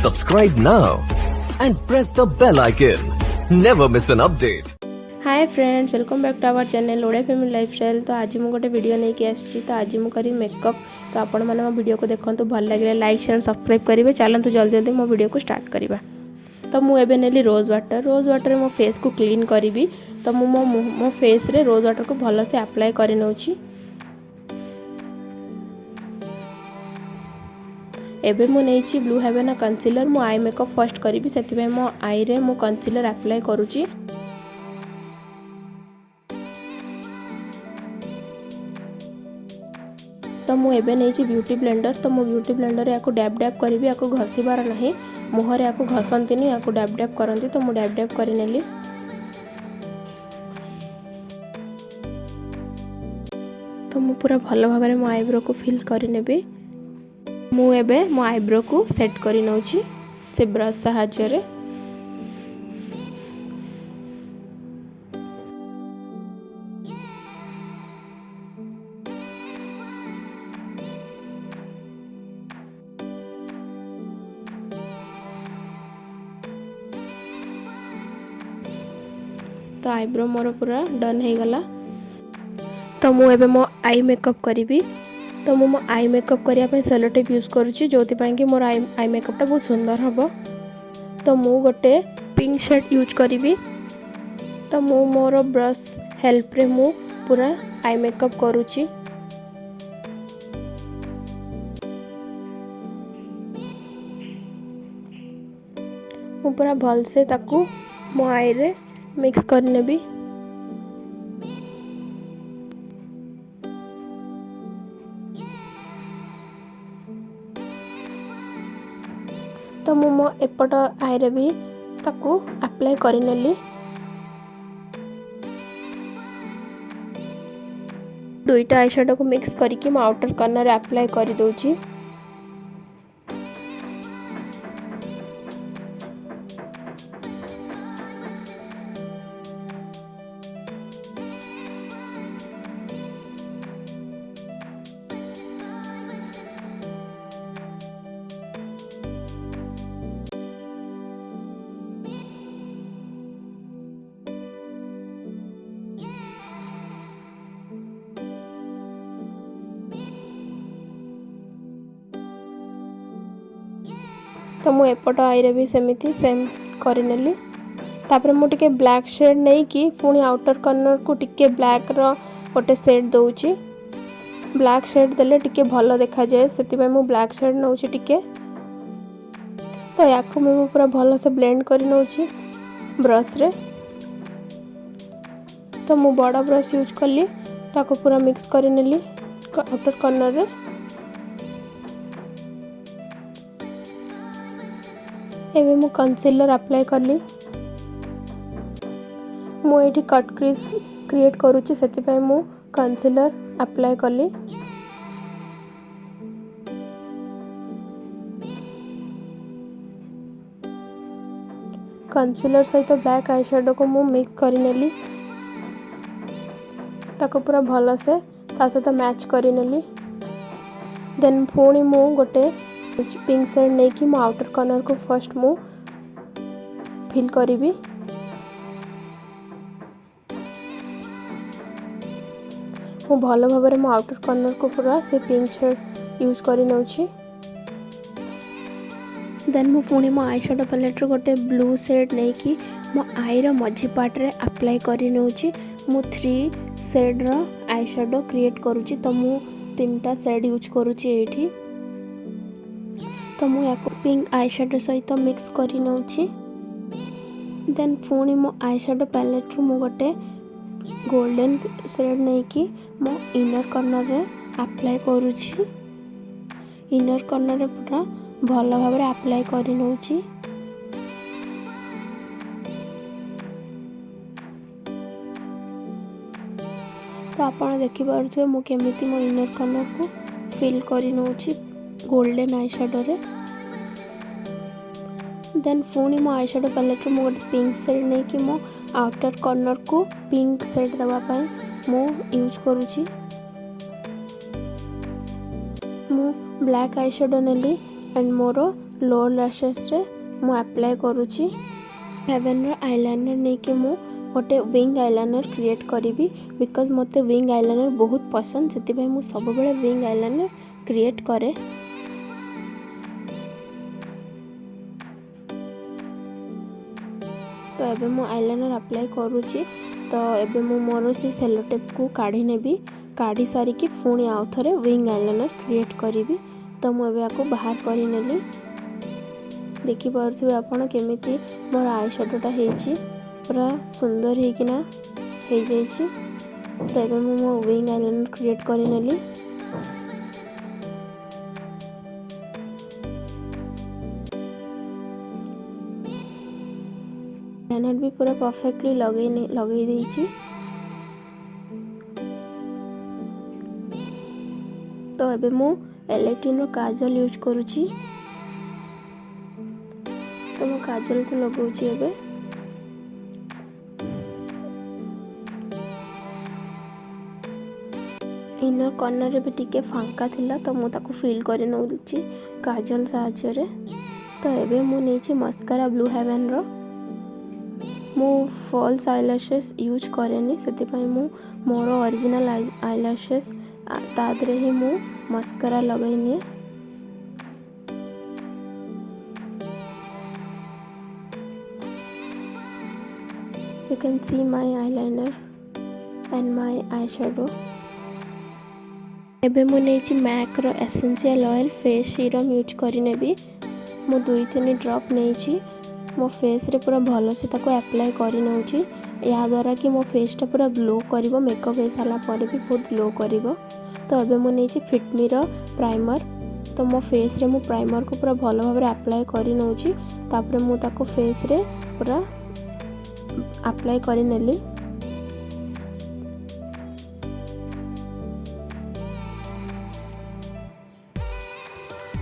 Subscribe now and press the bell icon. Never miss an update. Hi friends, welcome back to our channel Odia family lifestyle. तो आज मुझे गोटे video नहीं कि आसी तो आज मुझे करी मेकअप। तो आपण मैंने मो वीडियो को देखो तो भल लगे लाइक शेयर सब्सक्राइब करेंगे। चलते जल्दी जल्दी मो वीडियो को स्टार्ट करवा। तो मुझे नेली रोज वाटर मो फेस को क्लीन करी। तो मो फेस रे रोज वाटर को भल से अप्लाई कर नौची। एबे मु नेछि ब्लू हेवन कंसीलर। मो आई मेकअप फर्स्ट करी से मो आई रे मो कंसीलर अप्लाई करूची। तो मुझे नहीं ब्यूटी ब्लेंडर। तो मो ब्यूटी ब्लेंडर या डैब डैब करी या घसीबार ना मुहर या घसती या डैब डैब करती। तो मुझे डैब डैब करनेली। तो मु पूरा भल भाव में मो आईब्रो को फिल करनेबी। मुझे मो आईब्रो को सेट कर नौची से ब्रश साहाय्य। तो आईब्रो मोर पूरा डन हो गला। तो मुझे मो आई मेकअप करी। तो मो आई मेकअप करने सेलो टेप यूज करुँची जो कि मोर आई मेकअपटा बहुत सुंदर हम। तो मु गोटे पिंक शेड यूज करी। तो मु मोर ब्रश हेल्प रे मु पूरा आई मेकअप करुँची। मु पूरा भल से ताकू मो आई रे मिक्स करनेबी। तो मो एपट आई रे भी ताकू अप्लाई करनेली। दुईटा आई शेडो को मिक्स करके मो आउटर कॉर्नर अप्लाई कर दोची। तो मु एपट आई रे भी सेमिति सेम करनेली। तापर मु टिके ब्लैक शेड नहीं कि पुणी आउटर कॉर्नर को टिके ब्लैक रो गोटे शेड दउची। ब्लैक शेड देले टिके भलो देखा जाए सेति मु ब्लैक शेड नउची टिके। तो याकू मु पूरा भलो से ब्लेंड कर नउची ब्रश रे। तो मु बड़ा ब्रश यूज कली ताको पूरा मिक्स करनेली आउटर कॉर्नर रे। एबे मु कंसीलर अप्लाई करली। मु एठी कट क्रीज क्रिएट करूची सेति पय मु कंसीलर अप्लाई करली। कंसीलर सहित ब्लैक आई शेडो को मु मिक्स करनेली। ताको पूरा भलो से ता सहित मैच करनेली। देन पुणी मु गोटे पिंक शेड नहीं कि मो आउटर कॉर्नर को फर्स्ट मु फिल करी। मु भल भाव में मो आउटर कॉर्नर को पूरा से पिंक शेड यूज करी नउची। देन मु पुणी मो आई शेडो पैलेट रो गोटे ब्लू शेड नहीं कि मो आई रो मझी पार्ट रे अप्लाई करी नउची। मु 3 शेड रो आई शेडो क्रिएट करूची। तो मु 3टा शेड यूज करूची एठी। तो मु याको पिंक आई शेडो सहित मिक्स करी नउची। देन पुणी मो आई शेडो पैलेट रो मु गोटे गोल्डन शेड नहीं कि मो इनर कॉर्नर रे अप्लाई करूची। इनर कॉर्नर रे पूरा भल भाव में अप्लाई करी नउची। तो आपण देखि पारुछे मु केमिति मो इनर कॉर्नर को फिल करी नउची गोल्डन आई शेडो रे। देन पुणी मो आई शेडो पैलेट मो गोटे पिंक शेड नहीं कि मो आउटर कॉर्नर को पिंक शेड दवा पाई मो यूज करूची। मु ब्लैक आई शेडो नेली एंड मोर लोअर लैशेस रे मु अप्लाई करूची। हेवन रो आईलाइनर नहीं कि मु गोटे विंग आईलाइनर क्रिएट करी बिकॉज मते विंग आईलाइनर बहुत पसंद से मु सब बेले विंग आईलाइनर क्रिएट करे। तो एबे मु आईलाइनर अप्लाई करूची। तो एबे मु मोर से सेलो टेप को काढ़ी नेबी, काढ़ी सारी की पुणी आउ थरे विंग आईलाइनर क्रिएट करी। तो मु एबे आको बाहर करी नेली। देखि पारुथिबे आपण केमिति मोर आई शैडोटा हेची पूरा सुंदर हेकिना हे जाइछि। तो एबे मु मो विंग आईलाइनर क्रिएट करी नेली। आईलाइनर भी पूरा परफेक्टली लगे देइछि। तो एबे मु इलेक्ट्रिन रो काजल यूज करूछि। तो मु काजल को लगाउछि एबे। इनर कॉर्नर रे भी टिके फांका थिला तो मु ताको फिल करे नउछि काजल साहाय्य रे। तो एबे मु नेछि मस्कारा ब्लू हेवन रो। मु फॉल्स आईलैशेस यूज करेनी सेति पई मु मोर ओरिजिनल आईलैशेस तादरे ही मु मस्कारा लगैनी। You can see my eyeliner and my eyeshadow. एबे मु नेछि macro essential oil face serum use करी नेबी। मु 2-3 ड्रॉप नेछि मो फेस रे पूरा भलो से ताको अप्लाई करी नउछि। या द्वारा कि मो फेस टा पूरा ग्लो करिवो, मेकअप हे साला पर भी बहुत ग्लो करिवो। तो एबे मु नेछि फिट मी रो प्राइमर। तो मो फेस रे मु प्राइमर को पूरा भलो भाबरे अप्लाई करी नउछि। तापरे मु ताको फेस रे पूरा अप्लाई करी नेली।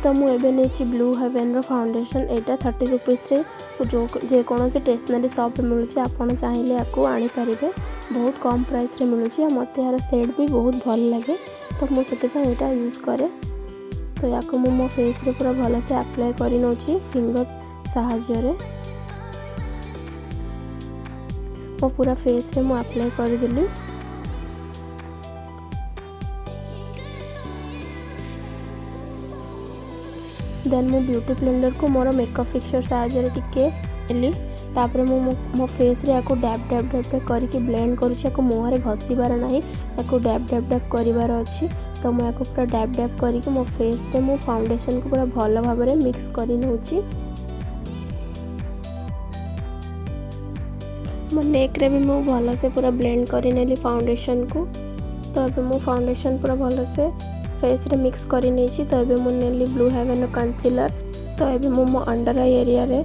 तो मु एबे नेछि ब्लू हेवन रो फाउंडेशन। एटा 30 रुपीस रे जो जे कोनो से स्टेशनरी शॉप मिलुछि। आपण चाहिले याको आनी परिबे, बहुत कम प्राइस रे मिलुछि। मते यार शेड भी बहुत भल लागे तो मु सेते पे एटा यूज करे। तो याको मो फेस रे पूरा भलो से अप्लाई करी नउछि फिंगर सहाय्य रे। मो पूरा फेस रे मु अप्लाई कर देली। देन मु ब्यूटी ब्लेंडर को मोर मेकअप फिक्सर सहाय्य रे टिके एली। तापरे मो फेस रे याको डैब डैब डैब डैब करके ब्लेंड करूछि। याको मुंह रे घसीबार नाही, याको डैब डैब डैब करिवार अछि। तो मु याको पूरा डैब डैब करके मो फेस रे मो फाउंडेशन को पूरा भलो भाबरे मिक्स करी नउछि। मो नेक रे भी मु भलो से पूरा ब्लेंड करी नेली फाउंडेशन को। तो अबे मो फाउंडेशन पूरा भलो से फेस रे मिक्स करी नेछि। तो अबे मु नेली ब्लू हेवन कंसीलर। तो अबे मो अंडर आई एरिया रे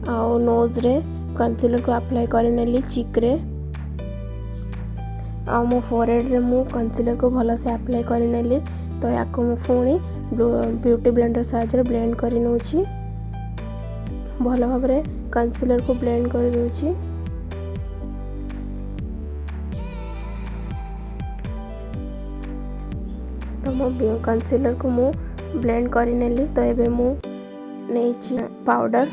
आ नोज रे कंसीलर को अप्लाई करी नेली चिक रे। आ मो फोरहेड रे मु कंसीलर को भलो से अप्लाई करी नेली। तो याको मु पुणी ब्यूटी ब्लेंडर सहाय्य रे ब्लेंड करी नउछि। भलो भाबरे कंसीलर को ब्लेंड करी दउछि। तो मो कंसीलर को मु ब्लेंड करी नेली। तो एबे मु नेछि powder,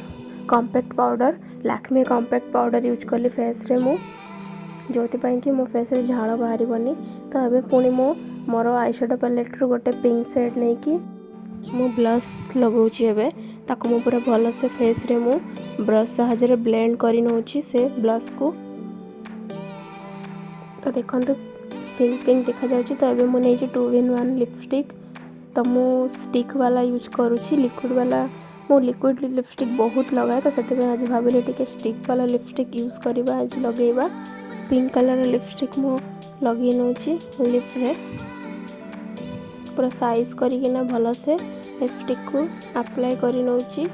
compact powder, Lakme compact powder use कली फेस रे मु, जोति पई कि मो फेस रे झाळ बाहरी बनी। तो एबे पुणी मो मोर आई शैडो पैलेट रो गोटे पिंक शेड नै कि मु ब्लश लगाउछि। एबे ताको मु पूरा भलो से फेस रे मु ब्रश सहाय्य रे ब्लेंड करी नउछि से ब्लश को। तो देखंतु पिंक पिंक देखा जाउछि। तो एबे मु नेछि 2-in-1 लिपस्टिक। तो मु स्टिक वाला यूज करूछि, लिक्विड वाला मु लिक्विड लिपस्टिक बहुत लगाए। तो सेते पे आज भाबिले टिके स्टिक वाला लिपस्टिक यूज करबा, आज लगेबा। पिंक कलर लिपस्टिक मु लगे नउछि लिप रे। पूरा साइज करी किना भलो से लिपस्टिक को अप्लाई करी नउछि।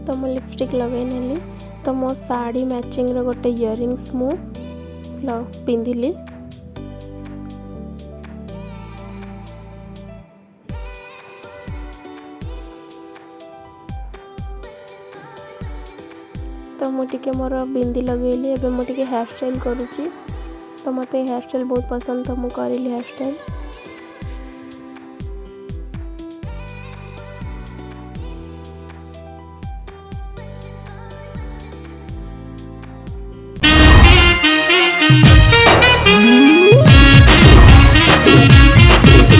तो मो लिपस्टिक लगे नेली। तो मो साड़ी मैचिंग रो गोटे इयरिंग्स मु पिंधिली। तो मु टिके मोर बिंदी लगेली। एबे मु टिके हेयर स्टाइल करूची। तो मते हेयर स्टाइल बहुत पसंद तो मु करिली हेयर स्टाइल।